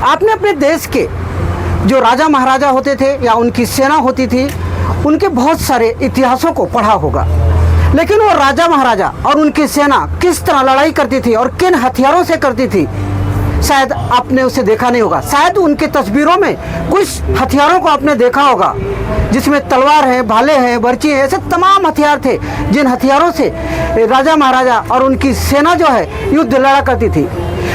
आपने अपने देश के जो राजा महाराजा होते थे या उनकी सेना होती थी, उनके बहुत सारे इतिहासों को पढ़ा होगा, लेकिन वो राजा महाराजा और उनकी सेना किस तरह लड़ाई करती थी और किन हथियारों से करती थी, शायद आपने उसे देखा नहीं होगा। शायद उनके तस्वीरों में कुछ हथियारों को आपने देखा होगा, जिसमें तलवार है, भाले हैं, बर्ची है, ऐसे तमाम हथियार थे जिन हथियारों से राजा महाराजा और उनकी सेना जो है युद्ध लड़ा करती थी।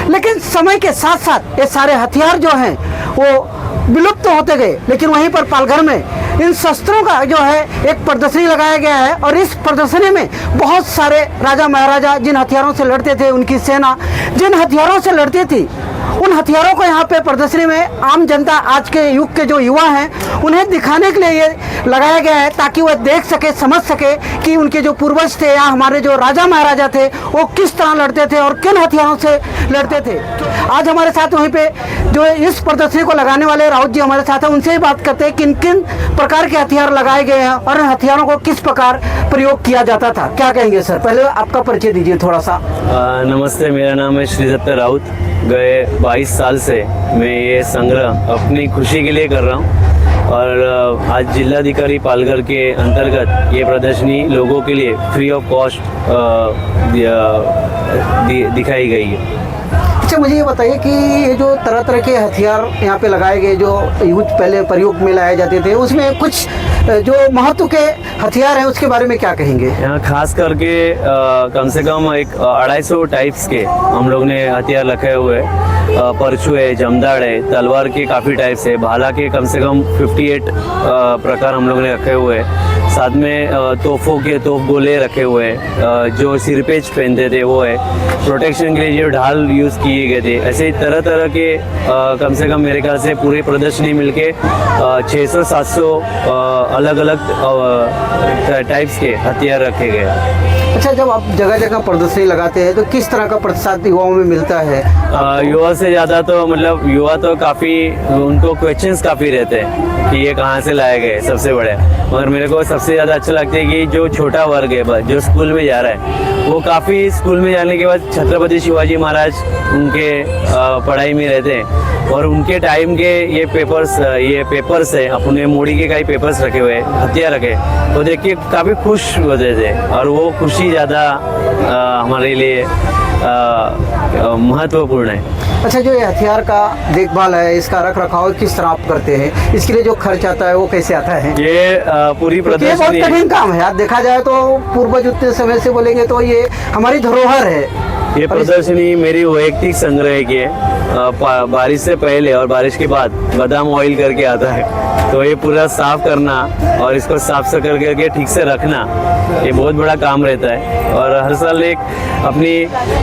लेकिन समय के साथ साथ ये सारे हथियार जो हैं वो विलुप्त तो होते गए, लेकिन वहीं पर पालघर में इन शस्त्रों का जो है एक प्रदर्शनी लगाया गया है और इस प्रदर्शनी में बहुत सारे राजा महाराजा जिन हथियारों से लड़ते थे, उनकी सेना जिन हथियारों से लड़ती थी, उन हथियारों को यहाँ पे प्रदर्शनी में आम जनता, आज के युग के जो युवा हैं, उन्हें दिखाने के लिए ये लगाया गया है ताकि वह देख सके, समझ सके कि उनके जो पूर्वज थे या हमारे जो राजा महाराजा थे वो किस तरह लड़ते थे और किन हथियारों से लड़ते थे। आज हमारे साथ वहीं पे जो इस प्रदर्शनी को लगाने वाले राउत जी हमारे साथ हैं, उनसे ही बात करते हैं किन किन प्रकार के हथियार लगाए गए हैं और इन हथियारों को किस प्रकार प्रयोग किया जाता था। क्या कहेंगे सर? पहले आपका परिचय दीजिए थोड़ा सा। नमस्ते, मेरा नाम है श्रीदत्त राउत। गए 22 साल से मैं ये संग्रह अपनी खुशी के लिए कर रहा हूँ और आज जिलाधिकारी पालघर के अंतर्गत ये प्रदर्शनी लोगों के लिए फ्री ऑफ कॉस्ट दिखाई गई है। अच्छा, मुझे ये बताइए कि ये जो तरह तरह के हथियार यहाँ पे लगाए गए, जो यूज पहले प्रयोग में लाए जाते थे, उसमें कुछ जो महत्व के हथियार हैं उसके बारे में क्या कहेंगे? यहाँ खास करके कम से कम एक 250 टाइप्स के हम लोग ने हथियार रखे हुए हैं। परचू है, जमदाड़ है, तलवार के काफ़ी टाइप्स है, भाला के कम से कम 58 प्रकार हम लोग ने रखे हुए हैं। साथ में तोपों के तोप गोले रखे हुए हैं, जो सिरपेज पहनते थे वो है, प्रोटेक्शन के लिए जो ढाल यूज़ किए गए थे। ऐसे तरह तरह के कम से कम मेरे ख्याल से पूरी प्रदर्शनी मिलके 600-700 अलग अलग टाइप्स के हथियार रखे गए। अच्छा, जब आप जगह जगह प्रदर्शनी लगाते हैं तो किस तरह का प्रतिशत युवाओं में मिलता है? युवा से ज़्यादा तो मतलब युवा तो काफ़ी, उनको क्वेश्चंस काफ़ी रहते हैं कि ये कहाँ से लाए गए, सबसे बड़े। मगर मेरे को सबसे ज़्यादा अच्छा लगता है कि जो छोटा वर्ग है, जो स्कूल में जा रहा है, वो काफ़ी स्कूल में जाने के बाद छत्रपति शिवाजी महाराज उनके पढ़ाई में रहते हैं और उनके टाइम के ये पेपर्स है, अपने मोड़ी के कई पेपर्स रखे हुए, हथियार रखे, तो देख के काफ़ी खुश होते थे और वो खुशी ज़्यादा हमारे लिए महत्वपूर्ण है। अच्छा, जो ये हथियार का देखभाल है, इसका रख रखाव किस तरह आप करते हैं? इसके लिए जो खर्च आता है वो कैसे आता है? ये पूरी प्रदर्शनी, ये बहुत कठिन काम है। आप देखा जाए तो पूर्वज उतने समय से बोलेंगे तो ये हमारी धरोहर है। ये प्रदर्शनी मेरी वैयक्तिक संग्रह की है। बारिश से पहले और बारिश के बाद बादाम ऑयल करके आता है, तो ये पूरा साफ करना और इसको साफ सफाई करके ठीक से रखना, ये बहुत बड़ा काम रहता है। और हर साल एक अपनी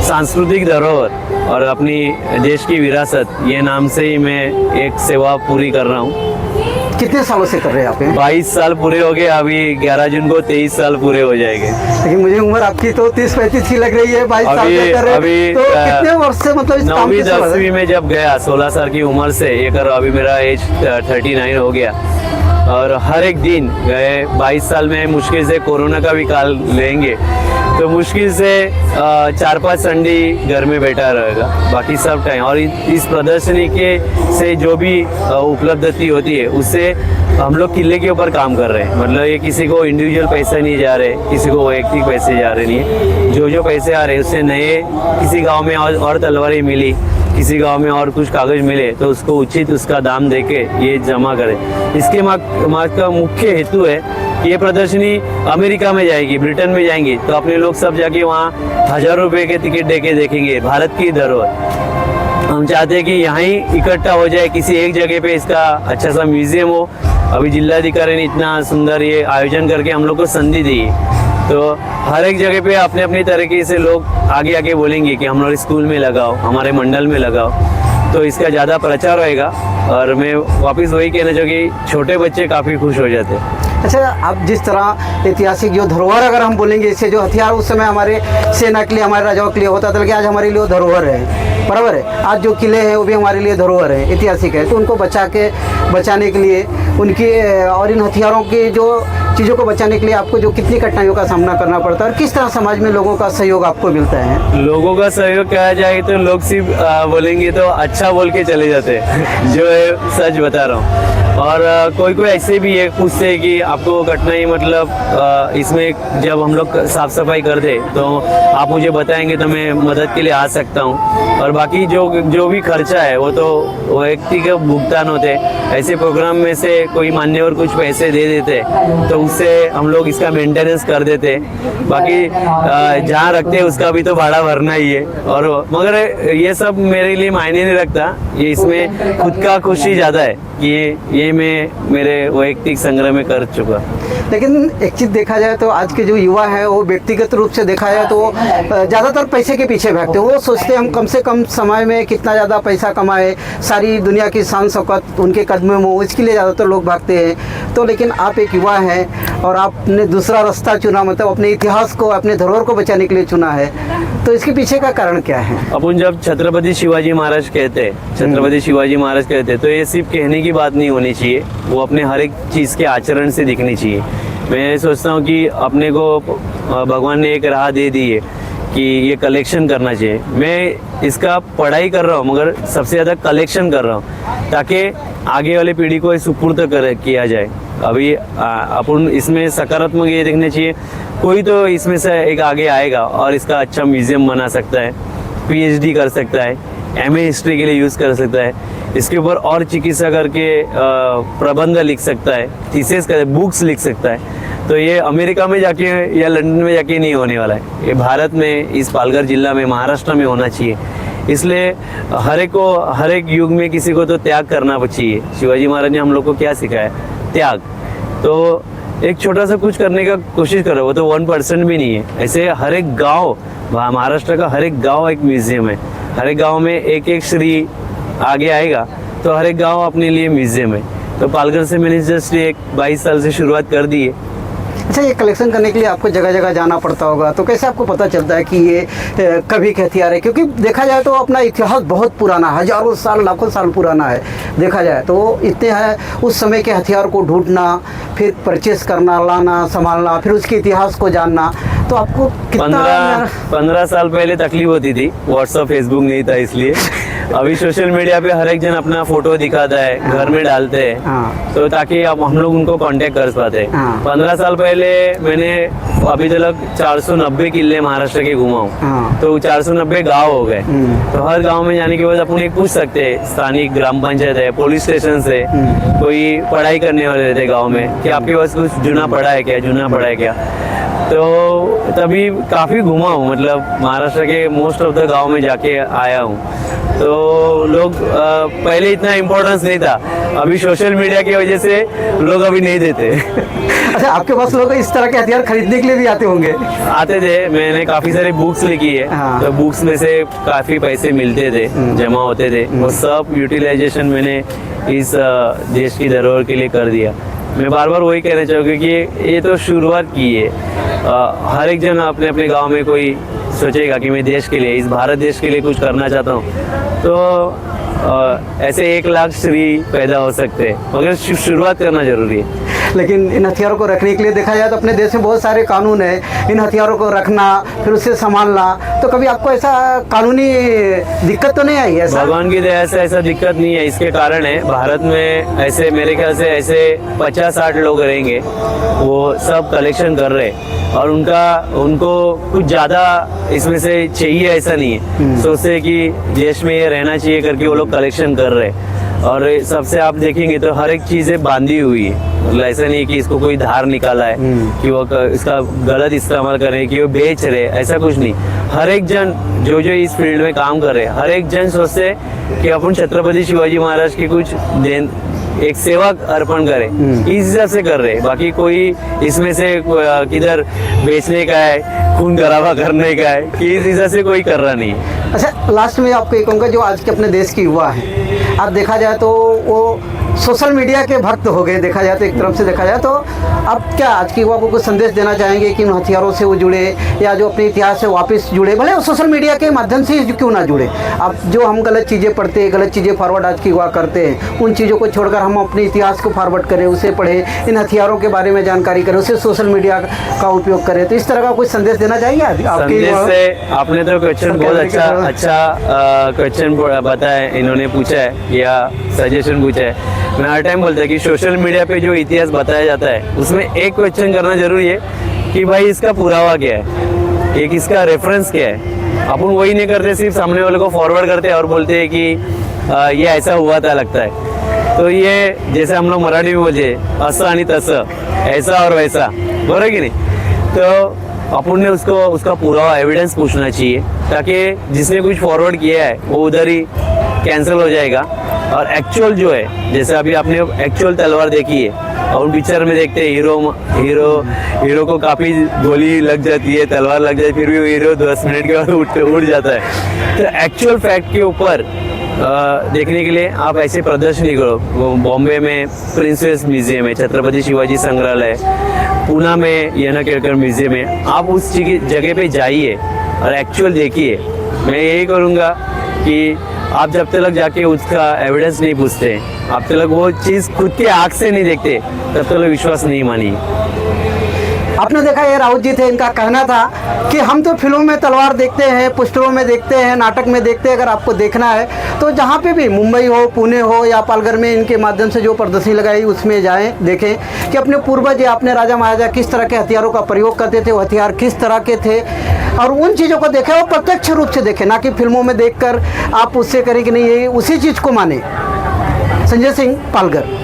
सांस्कृतिक धरोहर और अपनी देश की विरासत, ये नाम से ही मैं एक सेवा पूरी कर रहा हूँ। कितने सालों से कर रहे हैं आप? 22 साल पूरे हो गए, अभी 11 जून को 23 साल पूरे हो जाएंगे। लेकिन मुझे उम्र आपकी तो 30-35 की लग रही है। 22 साल से कर रहे हैं तो कितने वर्ष से, मतलब इस काम की 9वीं-10वीं में जब गया 16 साल की उम्र से ये कर रहा हूँ। अभी मेरा एज 39 हो गया और हर एक दिन गए 22 साल में मुश्किल से कोरोना का भी काल लेंगे तो मुश्किल से 4-5 संडे घर में बैठा रहेगा, बाकी सब टाइम। और इस प्रदर्शनी के से जो भी उपलब्धि होती है उससे हम लोग किले के ऊपर काम कर रहे हैं। मतलब ये किसी को इंडिविजुअल पैसे नहीं जा रहे, किसी को वैयक्तिक पैसे जा रहे नहीं है। जो पैसे आ रहे हैं उससे नए, किसी गांव में और तलवारें मिली, किसी गांव में और कुछ कागज मिले तो उसको उचित उसका दाम देके ये जमा करें। इसके का मुख्य हेतु है कि ये प्रदर्शनी अमेरिका में जाएगी, ब्रिटेन में जाएंगी, तो अपने लोग सब जाके वहाँ 1000 रुपये के टिकट देके देखेंगे भारत की धरोहर। हम चाहते हैं कि यहाँ ही इकट्ठा हो जाए, किसी एक जगह पे इसका अच्छा सा म्यूजियम हो। अभी जिलाधिकारी ने इतना सुंदर ये आयोजन करके हम लोग को संधि दी, तो हर एक जगह पे अपने अपनी तरीके से लोग आगे आके बोलेंगे कि हम लोग स्कूल में लगाओ, हमारे मंडल में लगाओ, तो इसका ज़्यादा प्रचार होएगा। और मैं वापस वही कहना चाहूँ कि छोटे बच्चे काफ़ी खुश हो जाते हैं। अच्छा, आप जिस तरह ऐतिहासिक जो धरोहर अगर हम बोलेंगे, इससे जो हथियार उस समय हमारे सेना के लिए, हमारे राजाओं के लिए होता था, कि आज हमारे लिए वो धरोहर है, बराबर है। आज जो किले हैं वो भी हमारे लिए धरोहर है, ऐतिहासिक है, तो उनको बचाने के लिए उनकी और इन हथियारों की जो चीज़ों को बचाने के लिए आपको जो कितनी कठिनाइयों का सामना करना पड़ता है और किस तरह समाज में लोगों का सहयोग आपको मिलता है? लोगों का सहयोग कहा जाए तो लोग सिर्फ बोलेंगे तो अच्छा बोल के चले जाते हैं जो है सच बता रहा हूँ। और कोई कोई ऐसे भी है पूछते हैं कि आपको कठिनाई मतलब इसमें जब हम लोग साफ सफाई कर दे तो आप मुझे बताएंगे तो मैं मदद के लिए आ सकता हूँ। और बाकी जो भी खर्चा है वो तो व्यक्तिगत भुगतान होते हैं। ऐसे प्रोग्राम में से कोई मान्यवर कुछ पैसे दे देते तो उससे हम लोग इसका मेंटेनेंस कर देते। बाकी जहाँ रखते हैं उसका भी तो भाड़ा भरना ही है। और मगर ये सब मेरे लिए मायने नहीं रखता, ये इसमें खुद का खुशी ज़्यादा है कि ये मैं मेरे वैयक्तिक संग्रह में कर चुका। लेकिन एक चीज़ देखा जाए तो आज के जो युवा है वो व्यक्तिगत रूप से देखा जाए तो ज़्यादातर पैसे के पीछे भागते हैं। वो सोचते हैं हम कम से कम समय में कितना ज़्यादा पैसा कमाए, सारी दुनिया की शान शौकत उनके कदमों में हो, इसके लिए ज़्यादातर लोग भागते हैं। तो लेकिन आप एक युवा हैं और आपने दूसरा रास्ता चुना, मतलब अपने इतिहास को, अपने धरोहर को बचाने के लिए चुना है। तो इसके पीछे का कारण क्या है? अपन जब छत्रपति शिवाजी महाराज कहते हैं, छत्रपति शिवाजी महाराज कहते हैं, तो ये सिर्फ कहने की बात नहीं होनी चाहिए, वो अपने हर एक चीज़ के आचरण से दिखनी चाहिए। मैं सोचता हूँ कि अपने को भगवान ने एक राह दे दी है कि ये कलेक्शन करना चाहिए। मैं इसका पढ़ाई कर रहा हूँ मगर सबसे ज़्यादा कलेक्शन कर रहा हूँ ताकि आगे वाली पीढ़ी को सुपुर्द किया जाए। अभी अपन इसमें सकारात्मक ये देखना चाहिए, कोई तो इसमें से एक आगे आएगा और इसका अच्छा म्यूज़ियम बना सकता है, PhD कर सकता है, MA हिस्ट्री के लिए यूज़ कर सकता है, इसके ऊपर और चिकित्सा करके प्रबंध लिख सकता है, थीसिस कर बुक्स लिख सकता है। तो ये अमेरिका में जाके या लंदन में जाके नहीं होने वाला है, ये भारत में इस पालघर जिला में महाराष्ट्र में होना चाहिए। इसलिए हर एक युग में किसी को तो त्याग करना चाहिए। शिवाजी महाराज ने हम लोग को क्या सिखाया? त्याग। तो एक छोटा सा कुछ करने का कोशिश करो, वो तो 1% भी नहीं है। ऐसे हर एक गाँव, महाराष्ट्र का हर एक गाँव एक म्यूज़ियम है, हर एक गाँव में एक एक श्री आगे आएगा तो हर एक गाँव अपने लिए म्यूज़ियम है। तो पालघर से मैंने जस्ट एक 22 साल से शुरुआत कर दी है। अच्छा, ये कलेक्शन करने के लिए आपको जगह जगह जाना पड़ता होगा, तो कैसे आपको पता चलता है कि ये कभी के हथियार है? क्योंकि देखा जाए तो अपना इतिहास बहुत पुराना, हजारों साल लाखों साल पुराना है। देखा जाए तो इतने हैं, उस समय के हथियार को ढूंढना, फिर परचेस करना, लाना, संभालना, फिर उसके इतिहास को जानना, तो आपको कितना 15 साल पहले तकलीफ होती थी, व्हाट्सअप फेसबुक नहीं था इसलिए। अभी सोशल मीडिया पे हर एक जन अपना फोटो दिखाता है, घर में डालते हैं, तो ताकि अब हम लोग उनको कांटेक्ट कर पाते हैं। 15 साल पहले मैंने अभी तक 490 किले महाराष्ट्र के घुमा हूँ, तो 490 गांव हो गए। तो हर गांव में जाने के बाद अपन एक पूछ सकते हैं, स्थानीय ग्राम पंचायत है, पुलिस स्टेशन से कोई पढ़ाई करने वाले रहते गाँव में कि आपके पास कुछ जुना पड़ा है क्या। तो तभी काफ़ी घुमा हूँ, मतलब महाराष्ट्र के मोस्ट ऑफ द गांव में जाके आया हूँ। तो लोग पहले इतना इम्पोर्टेंस नहीं था, अभी सोशल मीडिया की वजह से लोग अभी नहीं देते। अच्छा, आपके पास लोग इस तरह के हथियार खरीदने के लिए भी आते होंगे? आते थे, मैंने काफ़ी सारी बुक्स लिखी है। तो बुक्स में से काफ़ी पैसे मिलते थे, जमा होते थे, वो सब यूटिलाइजेशन मैंने इस देश की धरोहर के लिए कर दिया। मैं बार बार वही कहना चाहूँगा कि ये तो शुरुआत की है। हर एक जन अपने अपने गांव में कोई सोचेगा कि मैं देश के लिए, इस भारत देश के लिए कुछ करना चाहता हूँ, तो ऐसे 1 लाख श्री पैदा हो सकते हैं, मगर शुरुआत करना जरूरी है। लेकिन इन हथियारों को रखने के लिए देखा जाए तो अपने देश में बहुत सारे कानून है, इन हथियारों को रखना, फिर उससे संभालना, तो कभी आपको ऐसा कानूनी दिक्कत तो नहीं आई है? भगवान की दया से ऐसा दिक्कत नहीं है। इसके कारण है भारत में ऐसे मेरे ख्याल से ऐसे 50-60 लोग रहेंगे, वो सब कलेक्शन कर रहे हैं और उनको कुछ ज़्यादा इसमें से चाहिए ऐसा नहीं है, सोचते कि देश में ये रहना चाहिए करके वो लोग कलेक्शन कर रहे हैं। और सबसे आप देखेंगे तो हर एक चीज़ें बांधी हुई है, मतलब ऐसा नहीं कि इसको कोई धार निकाला है कि वो इसका गलत इस्तेमाल कर रहे हैं, कि वो बेच रहे, ऐसा कुछ नहीं। हर एक जन जो इस फील्ड में काम कर रहे हैं, हर एक जन सोचते कि अपन छत्रपति शिवाजी महाराज की कुछ एक सेवा अर्पण करे, इस हिसाब से कर रहे। बाकी कोई इसमें से किधर बेचने का है, खून खराबा करने का है, कि इस हिसाब से कोई कर रहा नहीं है। अच्छा, लास्ट में आपको ये कहूँगा, जो आज के अपने देश के युवा हैं, आप देखा जाए तो वो सोशल मीडिया के भक्त हो गए देखा जाए तो, एक तरफ से देखा जाए तो। अब क्या आज के युवा को कुछ संदेश देना चाहेंगे कि उन हथियारों से वो जुड़े या जो अपने इतिहास से वापस जुड़े, भले वो सोशल मीडिया के माध्यम से क्यों ना जुड़े। अब जो हम गलत चीज़ें पढ़ते हैं, गलत चीज़ें फॉरवर्ड आज के युवा करते हैं, उन चीज़ों को छोड़कर हम अपने इतिहास को फॉरवर्ड करें, उसे पढ़ें, इन हथियारों के बारे में जानकारी करें, उसे सोशल मीडिया का उपयोग करें। तो इस तरह का कुछ संदेश देना चाहेंगे संदेश से आपने तो क्वेश्चन बहुत अच्छा क्वेश्चन बताया, इन्होंने पूछा है या सजेशन पूछा है। मैं हर टाइम बोलता है कि सोशल मीडिया पे जो इतिहास बताया जाता है उसमें एक क्वेश्चन करना जरूरी है कि भाई इसका पुरावा क्या है, एक इसका रेफरेंस क्या है। अपन वही नहीं करते, सिर्फ सामने वाले को फॉरवर्ड करते हैं और बोलते हैं कि ये ऐसा हुआ था लगता है। तो ये जैसे हम लोग मराठी में बोलते असं आणि तसं, ऐसा और वैसा, बरोबर कि नहीं। तो अपन ने उसका पुरावा एविडेंस पूछना चाहिए, ताकि जिसने कुछ फॉरवर्ड किया है वो उधर ही कैंसिल हो जाएगा। और एक्चुअल जो है, जैसे अभी आपने एक्चुअल तलवार देखी है और पिक्चर में देखते हैं हीरो को काफ़ी गोली लग जाती है, तलवार लग जाती है, फिर भी वो हीरो 10 मिनट के बाद उड़ जाता है। तो एक्चुअल फैक्ट के ऊपर देखने के लिए आप ऐसे प्रदर्शनी करो। बॉम्बे में प्रिंसेस म्यूजियम है, छत्रपति शिवाजी संग्रहालय, पूना में यना केरकर म्यूजियम है। आप उस जगह पे जाइए और एक्चुअल देखिए। मैं यही करूँगा कि आप जब तक जाके उसका एविडेंस नहीं पूछते, आप तक वो चीज़ खुद के आँख से नहीं देखते, तब तक विश्वास नहीं मानिए। आपने देखा ये राउत जी थे, इनका कहना था कि हम तो फिल्मों में तलवार देखते हैं, पोस्टरों में देखते हैं, नाटक में देखते हैं। अगर आपको देखना है तो जहाँ पे भी मुंबई हो, पुणे हो या पालघर में इनके माध्यम से जो प्रदर्शनी लगाई उसमें जाएं, देखें कि अपने पूर्वज या अपने राजा महाराजा किस तरह के हथियारों का प्रयोग करते थे, वो हथियार किस तरह के थे, और उन चीज़ों को देखें, वो प्रत्यक्ष रूप से देखें, ना कि फिल्मों में देखकर आप उससे करें कि नहीं ये उसी चीज़ को माने। संजय सिंह, पालघर।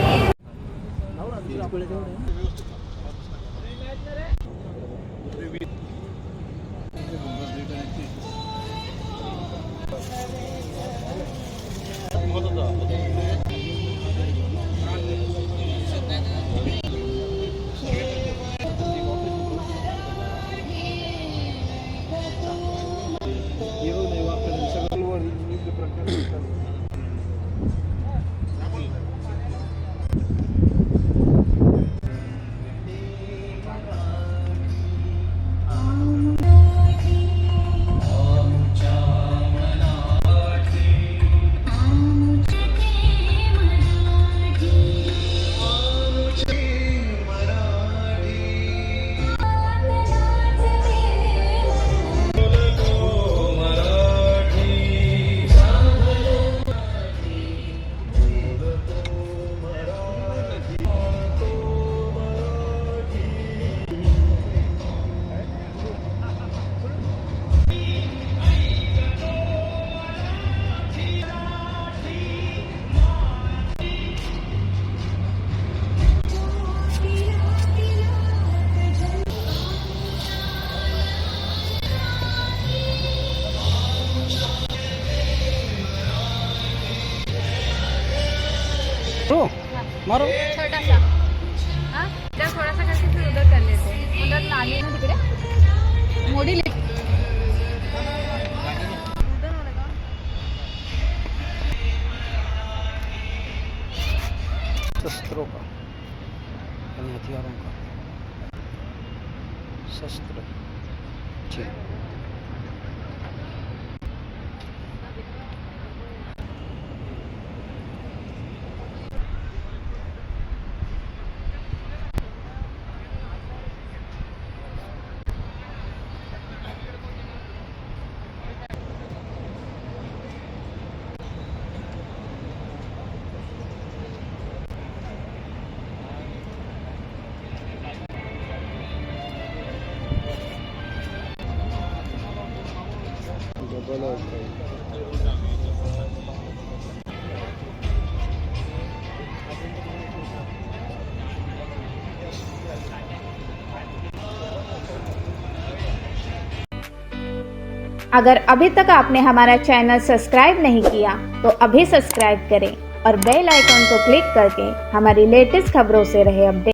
मारो छोटा सा, हाँ इधर थोड़ा सा करके फिर उधर कर लेते हैं, उधर नाली ना तिकडे मोडी ले उधर हो लगा। शस्त्रों का, हथियारों का, शस्त्र ठीक। अगर अभी तक आपने हमारा चैनल सब्सक्राइब नहीं किया तो अभी सब्सक्राइब करें और बेल आइकॉन को क्लिक करके हमारी लेटेस्ट खबरों से रहे अपडेट।